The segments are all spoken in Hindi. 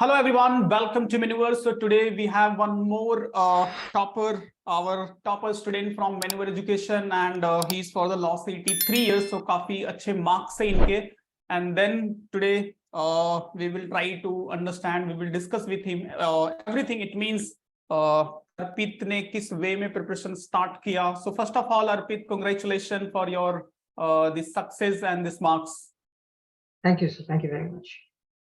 Hello everyone, welcome to Miniverse. So today we have one more topper, our topper student from Miniverse Education, and he's for the law CET 3 years. So काफी अच्छे marks है इनके. And then today we will try to understand. We will discuss with him everything. It means Arpit ने किस way में preparation start किया. So first of all, Arpit, congratulations for your this success and this marks. Thank you, sir. Thank you very much.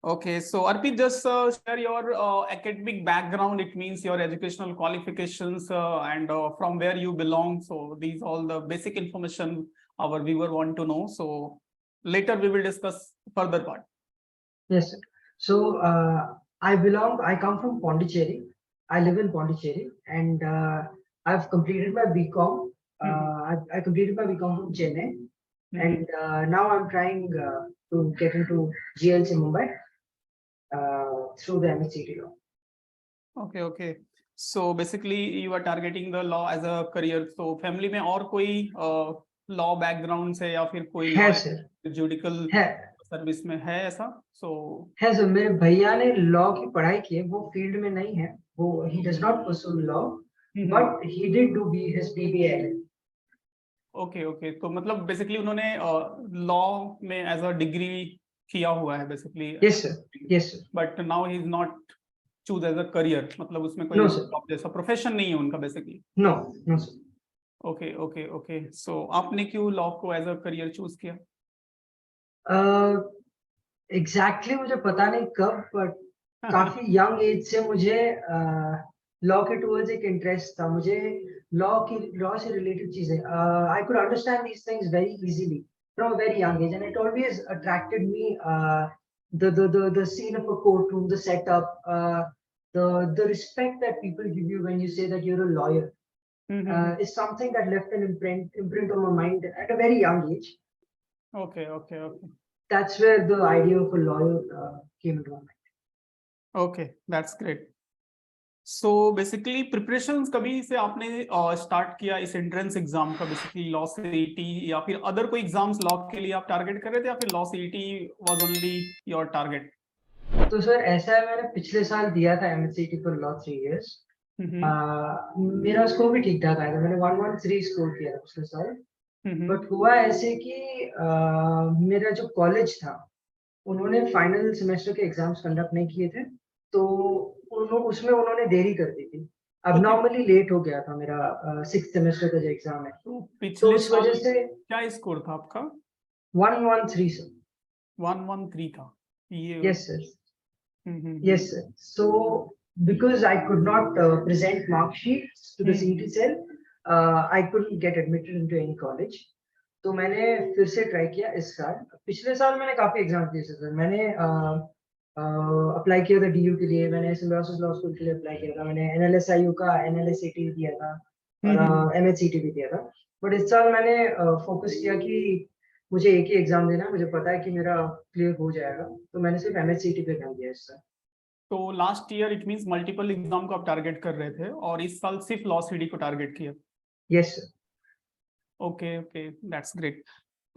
Okay, so Arpit, just share your academic background. It means your educational qualifications and from where you belong. So these all the basic information our viewer want to know. So later we will discuss further part. Yes, sir. So I come from Pondicherry. I live in Pondicherry, and I've completed my BCom. I completed my BCom from Chennai, and now I'm trying to get into GLC Mumbai through the MSCT law. Okay. So basically you are targeting the law as a career. So family में और कोई law background से या फिर कोई है सर, judicial है सर्विस में है ऐसा? So है सर, मेरे भैया ने लॉ की पढ़ाई की है. वो फील्ड में नहीं है. वो he does not pursue law, but he did do his BBA. Okay तो मतलब बेसिकली उन्होंने लॉ में एज अ डिग्री किया हुआ है basically. Yes, sir. But now he is not choose as a career. मतलब उसमें कोई No, sir. जॉब जैसा प्रोफेशन नहीं है उनका basically. No, sir. Okay. So आपने क्यों लॉ को एज अ करियर चूज किया? एग्जैक्टली मुझे पता नहीं कब, बट काफी यंग एज से मुझे लॉ के टूवर्ड्स एक इंटरेस्ट था. मुझे लॉ से रिलेटेड चीजें I could understand these things very easily from a very young age, and it always attracted me. The scene of a courtroom, the setup, the respect that people give you when you say that you're a lawyer is something that left an imprint on my mind at a very young age. Okay. That's where the idea of a lawyer came into my mind. Okay, that's great. So basically preparations कभी से आपने स्टार्ट किया इस एंट्रेंस एग्जाम का, बेसिकली लॉ सीईटी या फिर अदर कोई एग्जाम्स लॉ के लिए आप टारगेट कर रहे थे या फिर law CET was only your target? तो सर ऐसा है, मैंने पिछले साल दिया था MSCT फॉर लॉ 3 years. मेरा स्कोर भी ठीक ठाक आया था. मैंने 113 स्कोर किया था पिछले साल. बट हुआ ऐसे कि मेरा जो कॉलेज था उन्होंने फाइनल सेमेस्टर के एग्जाम्स कंडक्ट नहीं किए थे, तो उसमें उन्होंने देरी कर दी थी. अब नॉर्मली लेट हो गया था मेरा 6th सेमेस्टर का जो एग्जाम है. तो तो पिछले उस वजह से क्या स्कोर था आपका? 113 सर. 113 था ये? Yes sir. So because I could not present mark sheets to the CET cell, I couldn't get admitted into any college. तो मैंने फिर से ट्राई किया इस साल. पिछले साल मैंने काफी एग्जाम दिए सर. मैंने अप्लाई किया था DU के लिए, मैंने सिम्बायोसिस लॉ स्कूल के लिए अप्लाई किया था, मैंने NLSIU का NLSAT दिया था और MHCT भी दिया था. बट इस साल मैंने फोकस किया कि मुझे एक ही एग्जाम देना है, मुझे पता है कि मेरा क्लियर हो जाएगा, तो मैंने सिर्फ MHCT पे ध्यान दिया इस साल. तो last year it means multiple exam को आप टारगेट कर रहे थे और इस साल सिर्फ लॉ सीडी को टारगेट किया? Yes sir. Okay that's great.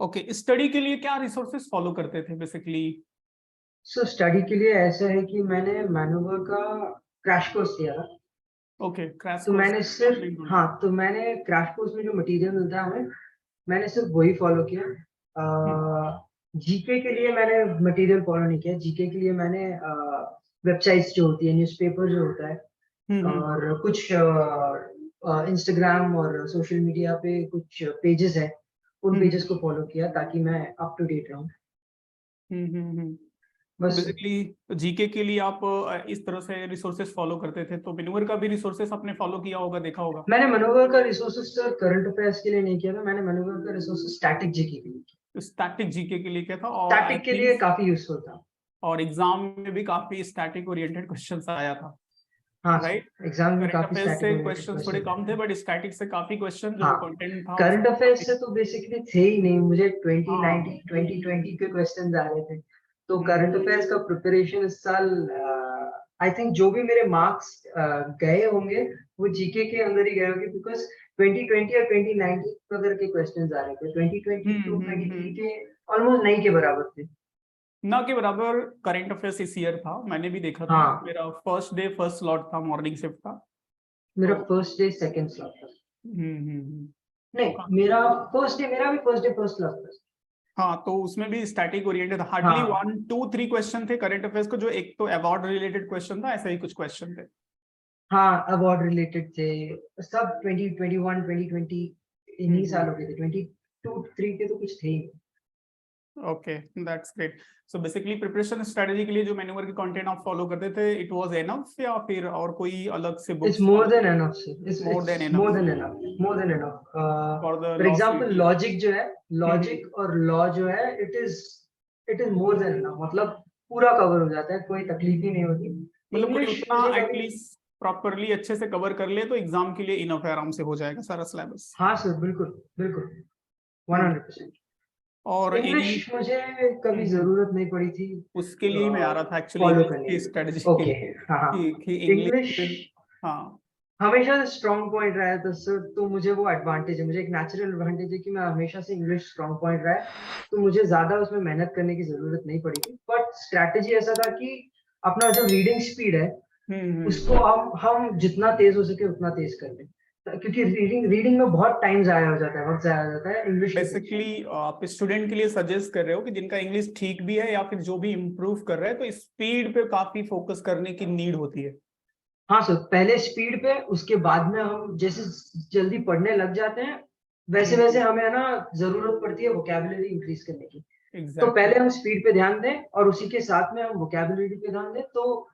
Okay, study के लिए क्या रिसोर्सेज फॉलो करते थे बेसिकली? सो स्टडी के लिए ऐसा है कि मैंने मैनोवर का क्रैश कोर्स लिया था. ओके, क्रैश तो कोर्स. मैंने सिर्फ तो मैंने क्रैश कोर्स में जो मटेरियल मिलता है हमें, मैंने सिर्फ वही फॉलो किया. जीके के लिए मैंने मटेरियल फॉलो नहीं किया. जीके के लिए मैंने वेबसाइट्स जो होती है, न्यूज़पेपर जो होता है, और कुछ इंस्टाग्राम और सोशल मीडिया पे कुछ पेजेस है, उन पेजेस को फॉलो किया ताकि मैं अप टू डेट रहूं. बस बेसिकली जीके के लिए आप इस तरह से रिसोर्सेज फॉलो करते थे. तो मनोवर का भी रिसोर्सेज आपने फॉलो किया होगा, देखा होगा? मैंने मनोवर का रिसोर्सेज सर करंट अफेयर्स के लिए नहीं किया था. मैंने मनोवर का रिसोर्सेज स्टैटिक जीके के लिए किया. स्टैटिक जीके के लिए क्या था? और स्टैटिक के लिए काफी यूजफुल था. और एग्जाम में भी काफी स्टैटिक ओरिएंटेड क्वेश्चंस आया था. हाँ राइट. एग्जाम में करंट काफी अफेयर्स से स्टैटिक क्वेश्चंस थोड़े कम थे, बट स्टैटिक से काफी क्वेश्चन जो कंटेंट था. करंट अफेयर्स से तो बेसिकली थे ही नहीं. मुझे 2019 2020 के क्वेश्चंस आ रहे थे. तो करंट अफेयर्स का प्रिपरेशन इस साल आई थिंक जो भी मेरे मार्क्स गए होंगे वो जीके के अंदर ही गए होंगे, बिकॉज 2020 और 2019 वगैरह के क्वेश्चंस आ रहे थे. 2022 2023 के ऑलमोस्ट नहीं के बराबर थे. ना के बराबर करंट अफेयर्स इस ईयर था, मैंने भी देखा था। हाँ मेरा फर्स्ट डे फर्स्ट स्लॉट था, मॉर्निंग शिफ्ट था। मेरा तो फर्स्ट डे सेकंड स्लॉट था। तो नहीं मेरा मेरा भी फर्स्ट डे फर्स्ट स्लॉट था। हाँ, तो उसमें भी स्टैटिक ओरिएंटेड था। हार्डली हाँ 1 2 3 क्वेश्चन थे करंट अफेयर्स को, जो एक तो अवार्ड रिलेटेड क्वेश्चन था, ऐसा ही कुछ क्वेश्चन थे। हाँ अवार्ड रिलेटेड थे सब 2021 2020 इन्हीं सालों के थे 22 3 के तो कुछ थे ही। Okay, that's great. So basically preparation strategy के लिए जो मैन्यूवर की कंटेंट आप फॉलो करते थे, इट वाज एनफ या फिर और कोई अलग से It's books more follow than की? enough, sir. More than It's enough more than enough. More than enough. For the For law example, सीटी। logic जो है, logic और law जो है, it is more than enough. मतलब पूरा कवर हो जाता है, कोई तकलीफ ही नहीं होती। मतलब कोई इंग्लिश उतना मुझे कभी, एटलीस्ट प्रॉपरली अच्छे से कवर कर ले तो एग्जाम के लिए इनफ है, आराम से हो जाएगा सारा सिलेबस। हाँ सर बिल्कुल बिल्कुल 100%। और इंग्लिश एनी मुझे कभी जरूरत नहीं पड़ी थी उसके लिए ही मैं आ रहा था एक्चुअली, फॉलो इंग्लिश करने की की। स्ट्रेटजी के ओके लिए हाँ हाँ कि इंग्लिश इंग्लिश। हाँ। हमेशा से स्ट्रॉन्ग पॉइंट रहा है तो सर, तो मुझे वो एडवांटेज है, मुझे एक नेचुरल एडवांटेज है कि मैं हमेशा से इंग्लिश स्ट्रॉन्ग पॉइंट रहा है, तो मुझे ज्यादा उसमें मेहनत करने की जरूरत नहीं पड़ी थी। बट स्ट्रैटेजी ऐसा था कि अपना जो रीडिंग स्पीड है उसको हम जितना तेज हो सके उतना तेज कर लें, क्योंकि रीडिंग रीडिंग में बहुत टाइम जाया हो जाता है, वक्त जाया हो जाता है इंग्लिश की अपेक्षा। बेसिकली आप स्टूडेंट के लिए सजेस्ट कर रहे हो कि जिनका इंग्लिश ठीक भी है या फिर जो भी इम्प्रूव कर रहा है, तो स्पीड पे काफी फोकस करने की नीड होती है। हाँ सर, पहले स्पीड पे, उसके बाद में हम जैसे जल्दी पढ़ने लग जाते हैं वैसे वैसे हमें है ना जरूरत पड़ती है वोकैबुलरी इंक्रीज करने की। तो एग्जैक्टली। पहले हम स्पीड पे ध्यान दें और उसी के साथ में हम वोकैबुलरी पे ध्यान दें, तो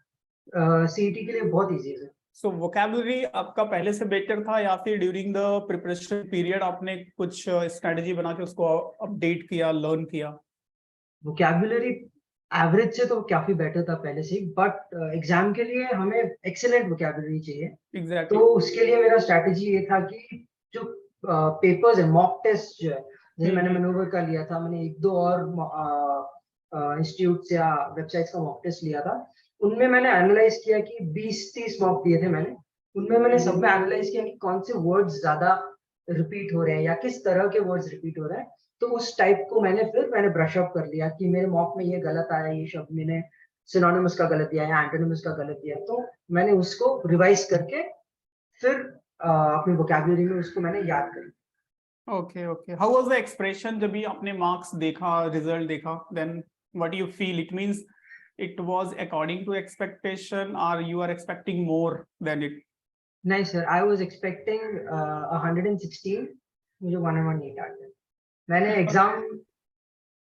सीईटी के लिए बहुत इजी है। सो वोकैबुलरी आपका पहले से बेटर था या फिर ड्यूरिंग द प्रिपरेशन पीरियड आपने कुछ स्ट्रेटजी बना के उसको अपडेट किया, लर्न किया? वोकैबुलरी एवरेज से तो काफी बेटर था पहले से, बट एग्जाम के लिए हमें एक्सेलेंट वोकैबुलरी चाहिए। तो एग्जैक्टली। उसके लिए मेरा स्ट्रैटेजी ये था कि जो पेपर्स है, मॉक टेस्ट जो है, जैसे मैंने मनोवर का लिया था, मैंने एक दो और इंस्टीट्यूट या वेबसाइट्स का मॉक टेस्ट लिया था, उनमें मैंने एनालाइज किया कि 20-30 मॉक दिए थे मैंने, उनमें मैंने सब में एनालाइज किया कि कौन से वर्ड्स ज्यादा रिपीट हो रहे हैं या किस तरह के वर्ड्स रिपीट हो रहे हैं। तो उस टाइप को मैंने ब्रश अप कर लिया कि मेरे मॉक में ये गलत आया, ये शब्द मैंने सिनोनिमस का गलत दिया या एंटोनिमस का गलत दिया, तो मैंने उसको रिवाइज करके फिर अपनी वोकैबुलरी में उसको मैंने याद करी। Okay okay, how was the expression जब भी आपने मार्क्स देखा, रिजल्ट देखा, then what you feel? It means it was according to expectation और you are expecting more than it? नहीं सर, आई वाज एक्सपेक्टिंग 116, मुझे 118 आ गया। मैंने एग्जाम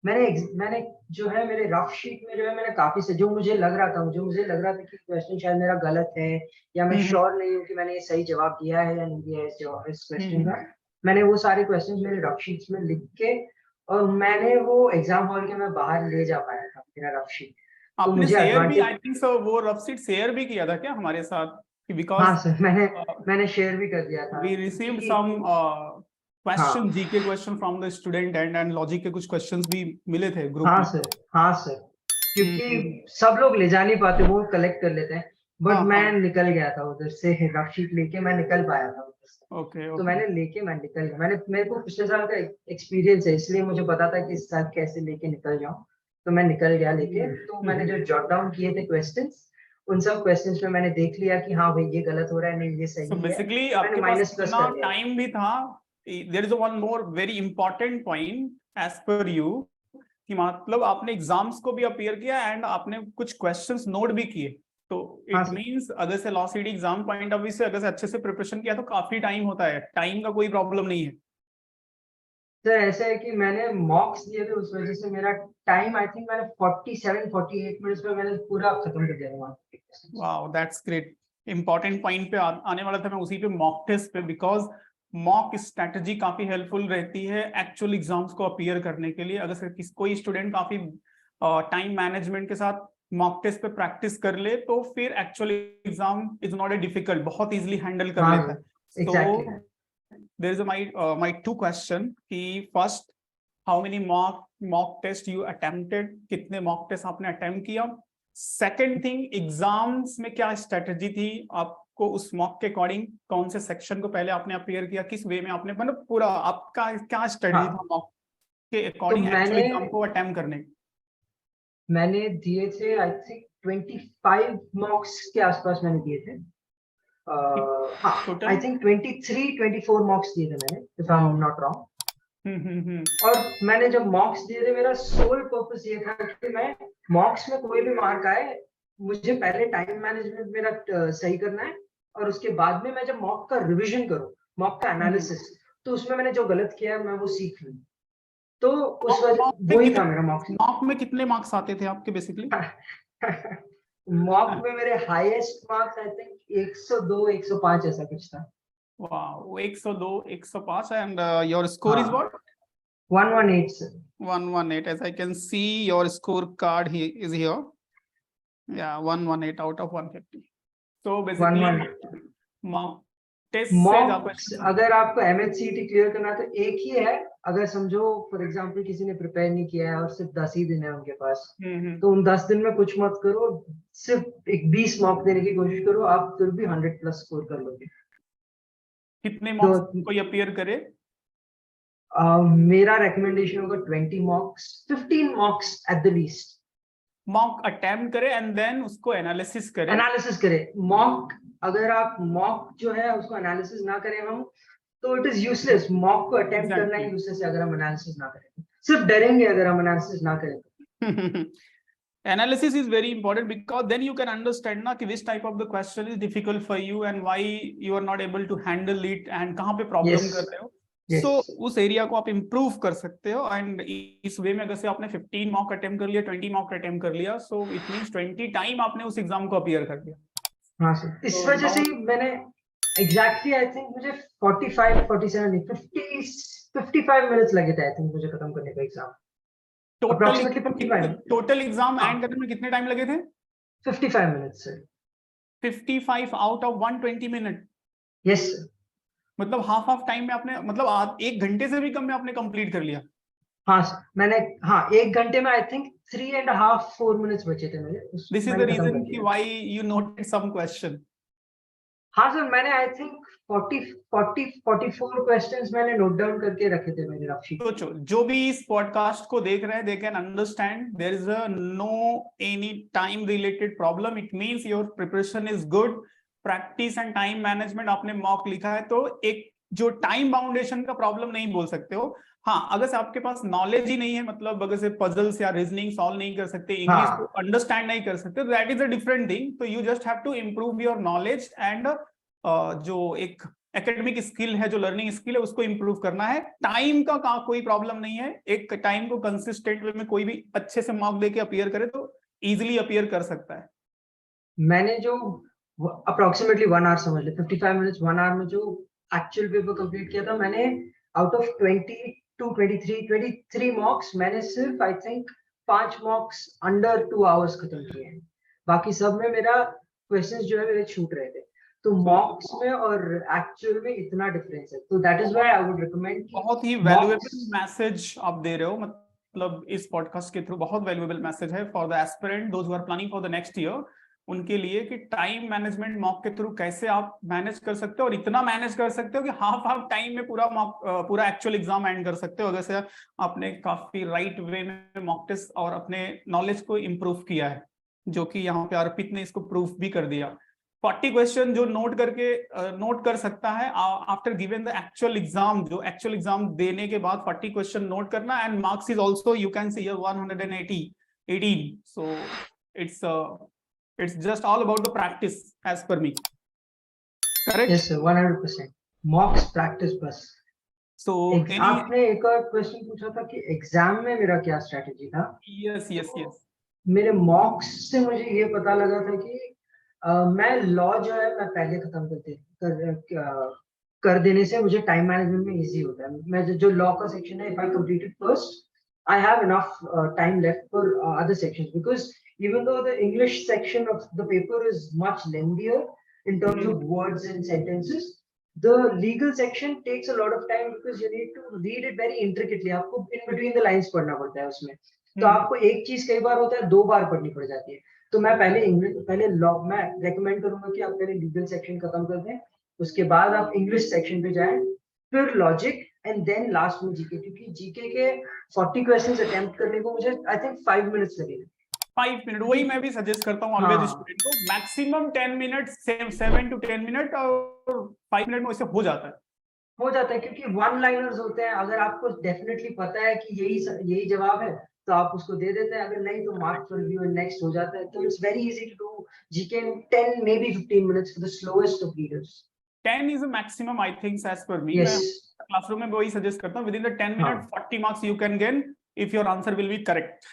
मैंने जो है मेरे रफ शीट में जो है मैंने काफी से जो मुझे लग रहा था, मुझे लग रहा था कि क्वेश्चन शायद मेरा गलत है या मैं श्योर नहीं हूँ कि मैंने ये सही जवाब दिया है या नहीं दिया है इस क्वेश्चन का, मैंने वो सारे क्वेश्चन मेरे रफ शीट्स में लिख के और मैंने वो एग्जाम हॉल के मैं बाहर ले जा पाया था मेरा रफ शीट। तो आपने मुझे शेयर भी, एडवांटेज, आई थिंक सो, वो रफ शीट शेयर भी किया था क्या हमारे साथ? हाँ बिकॉज सर, मैंने शेयर भी कर दिया था वी रिसीव्ड क्योंकि सम क्वेश्चन, हाँ GK question from the student and logic के कुछ क्वेश्चंस भी मिले थे ग्रुप हाँ में। सर, हाँ सर, क्योंकि सब लोग ले जा नहीं पाते, वो कलेक्ट कर लेते हैं, बट हाँ मैं हाँ। निकल गया था उधर से, रफ शीट लेके मैं निकल पाया था उधर से। ओके तो ओके। मैंने लेके मैं निकल गया, मेरे को पिछले साल का एक्सपीरियंस है, इसलिए मुझे पता था कि इस साल कैसे लेके निकल जाऊं, तो मैं निकल गया लेके। तो मैंने जो जॉट डाउन किए थे क्वेश्चंस, उन सब क्वेश्चंस में मैंने देख लिया कि हाँ भाई ये गलत हो रहा है, नहीं ये सो सही है, बेसिकली तो मैंने आपके पास माइनस प्लस इतना कर दिया। टाइम भी था। There is one more very important point as per you, कि मतलब आपने एग्जाम्स को भी अपीयर किया एंड आपने कुछ क्वेश्चंस नोट भी किए। तो हाँ इट सर, मींस अगर से law CD exam point of view से अगर से अच्छे से प्रिपरेशन किया तो काफी टाइम होता है, टाइम का कोई प्रॉब्लम नहीं है। सर ऐसा है कि मैंने मॉक्स दिए थे, उस वजह से मेरा टाइम आई थिंक मैंने 47-48 मिनट्स में मैंने पूरा खत्म कर दिया था। Wow, that's great. Important point पे आने वाला था मैं, उसी पे मॉक टेस्ट पे, बिकॉज मॉक स्ट्रेटजी काफी हेल्पफुल रहती है एक्चुअल एग्जाम्स को अपीयर करने के लिए। अगर कोई स्टूडेंट काफी टाइम मैनेजमेंट के साथ मॉक टेस्ट पे प्रैक्टिस कर ले तो फिर actual exam is not a difficult, बहुत इजीली हैंडल कर हाँ लेता है। Exactly. So there is my two question कि first, how many mock test you attempted, कितने मॉक टेस्ट आपने अटेम्प्ट किया? सेकेंड थिंग, एग्जाम्स में क्या स्ट्रेटजी थी आपको, उस मॉक के अकॉर्डिंग कौन से सेक्शन को पहले आपने अपीयर किया, किस वे में आपने, मतलब पूरा आपका क्या स्ट्रेटजी था हाँ मॉक के तो अकॉर्डिंग एक्चुअल मैंने एग्जाम को अटेम्प्ट करने की? मैंने दिए थे आई थिंक 25 मॉक्स के आसपास मैंने दिए थे। हाँ, टोटल? आई थिंक 23-24 मॉक्स दिए थे मैंने, if I am not wrong. और मैंने जब मॉक्स दिए थे, मेरा सोल पर्पस ये था कि मैं मॉक्स में कोई भी मार्क आए, मुझे पहले टाइम मैनेजमेंट मेरा सही करना है, और उसके बाद में मैं जब मॉक का रिवीजन करूं, मॉक का एनालिसिस, तो उसमें मैंने जो गलत किया है मैं वो सीख लूं। तो उस वजह वही था मेरा मॉक। मॉक में कितने मार्क्स आते थे आपके बेसिकली? मॉक में मेरे हाईएस्ट मार्क्स आई थिंक 102 105 ऐसा कुछ था। Wow, 102 105 and your score is what? 118 sir. 118. As I can see, your scorecard is here. Yeah, 118 out of 150. So basically, 118 mock test से मॉक्स अगर आपको MHCET क्लियर करना है तो एक ही है। अगर समझो फॉर एग्जांपल किसी ने प्रिपेयर नहीं किया है और सिर्फ 10 ही दिन है उनके पास, तो उन 10 दिन में कुछ मत करो, सिर्फ एक 20 मॉक देने की कोशिश करो, आप फिर भी 100+ स्कोर कर लोगे। कितने मॉक्स कोई अपीयर करे? मेरा रेकमेंडेशन होगा 20 मॉक्स, 15 मॉक्स at the least. Mock attempt करे एंड देन उसको एनालिसिस करे। एनालिसिस करे। मॉक, अगर आप मॉक जो है उसको एनालिसिस ना करें हम, तो इट इज यूजलेस। मॉक को अटेम्प्ट करना ही यूजलेस है अगर हम एनालिसिस ना करें। सिर्फ डरेंगे अगर हम एनालिसिस ना करें। Analysis is very important because then you can understand ना कि which type of the question is difficult for you and why you are not able to handle it and कहाँ पे problem कर रहे हो। So उस एरिया को आप इम्प्रूव कर सकते हो एंड इस वे में अगर से आपने 15 मॉक अटेम्प्ट कर लिया, 20 मॉक अटेम्प्ट कर लिया, सो इट मींस 20 टाइम आपने उस एग्जाम को अपीयर कर लिया। हाँ सर, इस वजह से मैंने एग्जैक्टली आई थिंक मुझे 45 47 नहीं 55 मिनट्स लगे थे आई थिंक मुझे खत्म करने का एग्जाम। टोटल एग्जाम एंड करने में कितने टाइम लगे थे? 55 minutes sir. 55 out of 120 minute? Yes sir. मतलब हाफ टाइम में आपने, मतलब 1 घंटे से भी कम में आपने कंप्लीट कर लिया? हाँ सर, मैंने 1 घंटे में आई थिंक 3.5-4 मिनट्स बचे थे मेरे। दिस इज द रीजन कि why you noted some question. हाँ सर, मैंने आई थिंक 44 क्वेश्चंस मैंने नोट डाउन करके रखे थे मेरे रफ शीट। सोचो, जो भी इस पॉडकास्ट को देख रहे हैं, they can understand there is no any time related problem. It means your preparation is good, practice and time management. आपने मॉक लिखा है तो एक जो टाइम बाउंडेशन का प्रॉब्लम नहीं बोल सकते हो। हाँ, अगर से आपके पास नॉलेज ही नहीं है, मतलब अगर से पजल्स या रीजनिंग सॉल्व नहीं कर सकते, इंग्लिश को अंडरस्टैंड नहीं कर सकते, that is a different thing. तो you just have to improve your knowledge and जो एक एकेडमिक स्किल है, जो लर्निंग स्किल है, उसको इंप्रूव करना है। टाइम का कोई प्रॉब्लम नहीं है। एक टाइम को कंसिस्टेंट वे में कोई भी अच्छे से मार्क देके अपीयर करे तो इजीली अपीयर कर सकता है। मैंने जो अप्रोक्सीमेटली 1 आवर समझ ले, 55 मिनट्स 1 आवर में जो एक्चुअल पेपर कंप्लीट किया था मैंने, आउट ऑफ 23 मॉक्स मैंने सिर्फ आई थिंक 5 मॉक्स अंडर 2 आवर्स खत्म किए हैं। बाकी सब में मेरा क्वेश्चंस जो है मेरे छूट रहे थे। तो मॉक्स में और एक्चुअल में इतना डिफरेंस है, तो that is why I would recommend. बहुत ही वैल्यूएबल मैसेज आप दे रहे हो, मतलब इस पॉडकास्ट के थ्रू बहुत वैल्यूएबल मैसेज है for the aspirant, those who are planning for the next year, उनके लिए कि टाइम मैनेजमेंट मॉक के थ्रू कैसे आप मैनेज कर सकते हो और इतना मैनेज कर सकते हो कि हाफ टाइम में पूरा एक्चुअल एग्जाम एंड कर सकते हो। अगर से आपने काफी राइट वे में मॉक टेस्ट और अपने नॉलेज को इम्प्रूव किया है, जो कि यहाँ पे अर्पित ने इसको प्रूफ भी कर दिया। 40 क्वेश्चन जो नोट कर सकता है after given the actual exam, जो एक्चुअल एग्जाम देने के बाद 40 क्वेश्चन नोट करना, and marks is also you can see 118। So it's just all about the practice as per me, correct? Yes sir, 100% mocks practice बस। So आपने एक और क्वेश्चन पूछा था कि एग्जाम में मेरा क्या स्ट्रेटजी था। yes मेरे मॉक्स से मुझे ये पता लगा था कि मैं लॉ जो है मैं पहले खत्म कर देने से मुझे टाइम मैनेजमेंट में इजी होता है। मैं जो लॉ का सेक्शन है, if I completed first, I have enough time left for other sections, because even though the English section of the paper is much lengthier in terms of words and sentences, the legal section takes a lot of time because you need to read it very intricately. आपको in between the lines पढ़ना पड़ता है उसमें। तो आपको एक चीज कई बार होता है 2 बार पढ़नी पड़ जाती है। तो मैं पहले लॉ मैं रेकमेंड करूंगा कि आप पहले लीगल सेक्शन खत्म कर दें, उसके बाद आप इंग्लिश सेक्शन पे जाएं, फिर लॉजिक एंड देन लास्ट में जीके, क्योंकि जीके के 40 क्वेश्चंस अटेम्प्ट करने को मुझे आई थिंक 5 मिनट्स लगे। 5 मिनट, वही मैं भी सजेस्ट करता हूँ ऑलवेज स्टूडेंट को, मैक्सिमम 10 मिनट, 7 to 10 मिनट, और 5 मिनट में उससे हो जाता है, क्योंकि वन लाइनर्स होते हैं। अगर आपको डेफिनेटली पता है कि यही जवाब है तो आप उसको दे देते हैं, अगर नहीं तो mark for review and next हो जाता है। तो it's very easy to do GK in 10 maybe 15 minutes for the slowest of readers. 10 is a maximum, I think, as per me. Yes. मैं क्लासरूम में वही सजेस्ट करता हूँ, with in the 10 minute 40 marks you can gain if your answer will be correct.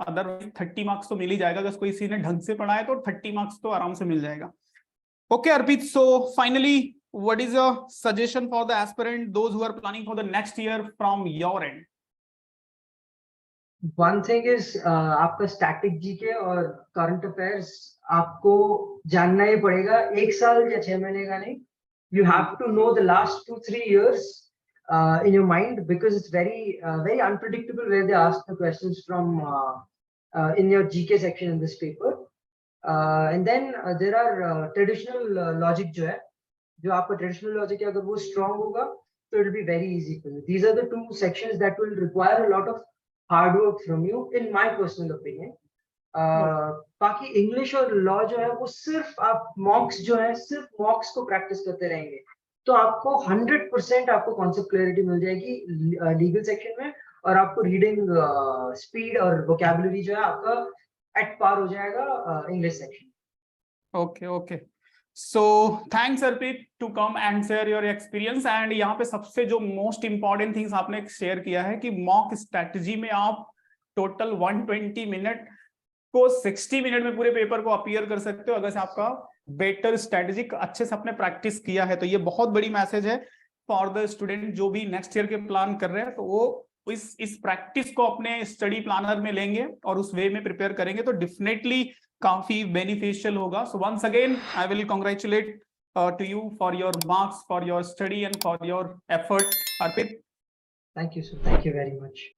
Otherwise 30 marks तो मिल ही जाएगा, अगर कोई ने ढंग से पढ़ा है तो 30 मार्क्स तो आराम से मिल जाएगा। Okay Arpit, so finally what is your suggestion for the aspirant, those who are planning for the next year from your end? One thing is आपका स्टैटिक जीके और करंट अफेयर्स आपको जानना ही पड़ेगा, 1 साल या 6 महीने का नहीं। You have to know the last 2-3 years in your mind, because it's very unpredictable where they ask the questions from in your GK section in this paper. And then there are traditional logic जो है, जो आपका traditional logic है, अगर वो strong होगा तो it will be very easy for you. These are the 2 sections that will require a lot of hard work from you, in my personal opinion. बाकी इंग्लिश और लॉ जो है वो सिर्फ आप मॉक्स जो है सिर्फ मॉक्स को प्रैक्टिस करते रहेंगे तो आपको 100% आपको कॉन्सेप्ट क्लैरिटी मिल जाएगी लीगल सेक्शन में, और आपको रीडिंग स्पीड और वोकैबुलरी जो है आपका एट पार हो जाएगा English section. Okay, so thanks Arpit to come and share your experience. And यहाँ पे सबसे जो मोस्ट इंपॉर्टेंट थिंग्स आपने शेयर किया है कि मॉक स्ट्रेटजी में आप टोटल 120 मिनट को 60 मिनट में पूरे पेपर को अपीयर कर सकते हो, अगर से आपका बेटर स्ट्रेटजी अच्छे से आपने प्रैक्टिस किया है। तो ये बहुत बड़ी मैसेज है फॉर द स्टूडेंट जो भी नेक्स्ट ईयर के प्लान कर रहे हैं, तो वो इस प्रैक्टिस को अपने स्टडी प्लानर में लेंगे और उस वे में प्रिपेयर करेंगे तो डेफिनेटली काफी बेनिफिशियल होगा। So once again I will congratulate to you for your marks, for your study and for your effort Arpit. Thank you sir, thank you very much.